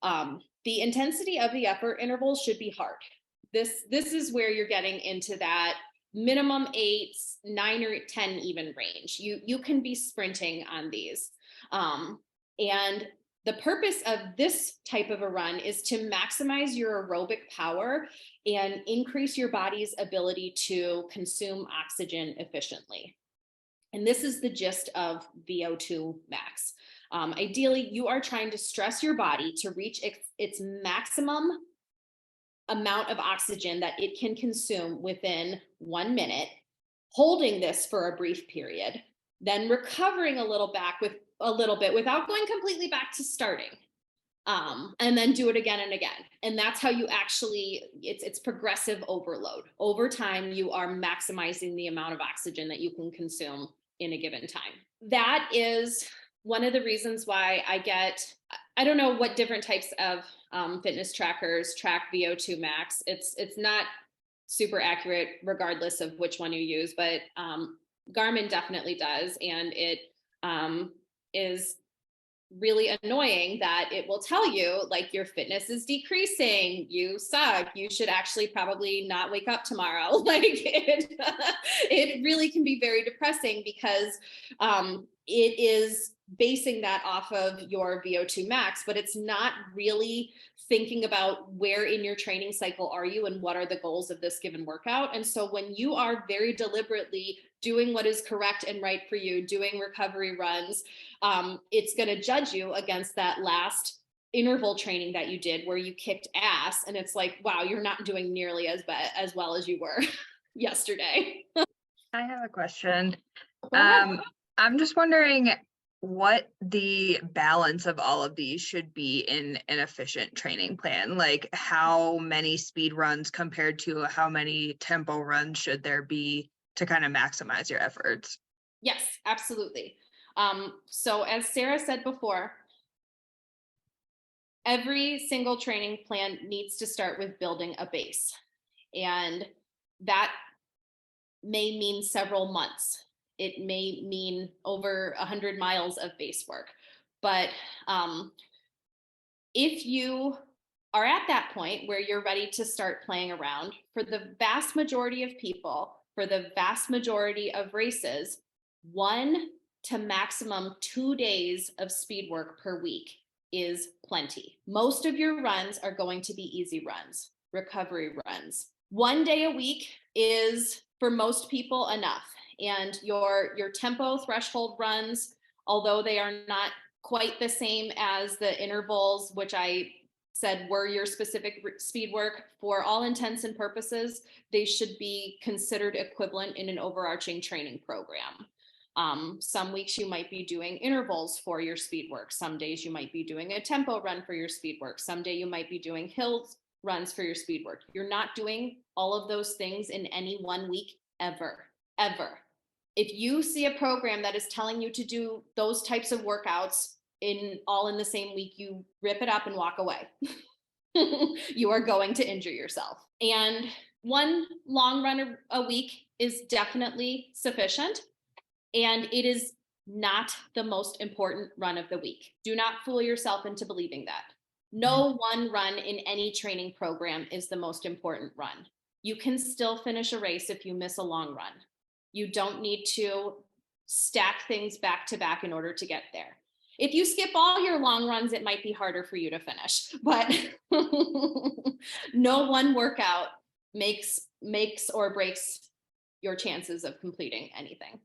The intensity of the effort intervals should be hard. This is where you're getting into that minimum 8, 9, or 10 even range. You can be sprinting on these. And the purpose of this type of a run is to maximize your aerobic power and increase your body's ability to consume oxygen efficiently. And this is the gist of VO2 max. Ideally, you are trying to stress your body to reach its maximum amount of oxygen that it can consume within 1 minute, holding this for a brief period, then recovering a little bit without going completely back to starting. And then do it again and again. And that's how you actually, it's progressive overload. Over time, you are maximizing the amount of oxygen that you can consume in a given time. That is one of the reasons why I don't know what different types of fitness trackers track VO2 max. It's not super accurate regardless of which one you use, but Garmin definitely does. And it is really annoying that it will tell you like your fitness is decreasing, you suck, you should actually probably not wake up tomorrow. Like it really can be very depressing because it is basing that off of your VO2 max, but it's not really thinking about where in your training cycle are you and what are the goals of this given workout. And so when you are very deliberately doing what is correct and right for you, doing recovery runs, it's going to judge you against that last interval training that you did where you kicked ass. And it's like, wow, you're not doing nearly as well as you were yesterday. I have a question. Go ahead. I'm just wondering what the balance of all of these should be in an efficient training plan. Like how many speed runs compared to how many tempo runs should there be to kind of maximize your efforts? Yes, absolutely. So as Sarah said before, every single training plan needs to start with building a base. And that may mean several months. It may mean over 100 miles of base work. But if you are at that point where you're ready to start playing around, for the vast majority of people, for the vast majority of races, 1 to maximum 2 days of speed work per week is plenty. Most of your runs are going to be easy runs, recovery runs. 1 day a week is for most people enough. And your tempo threshold runs, although they are not quite the same as the intervals, which I said were your specific speed work, for all intents and purposes, they should be considered equivalent in an overarching training program. Some weeks you might be doing intervals for your speed work. Some days you might be doing a tempo run for your speed work. Some day you might be doing hills runs for your speed work. You're not doing all of those things in any 1 week ever. If you see a program that is telling you to do those types of workouts all in the same week, you rip it up and walk away. You are going to injure yourself. And 1 long run a week is definitely sufficient. And it is not the most important run of the week. Do not fool yourself into believing that. No 1 run in any training program is the most important run. You can still finish a race if you miss a long run. You don't need to stack things back to back in order to get there. If you skip all your long runs, it might be harder for you to finish, but no 1 workout makes or breaks your chances of completing anything.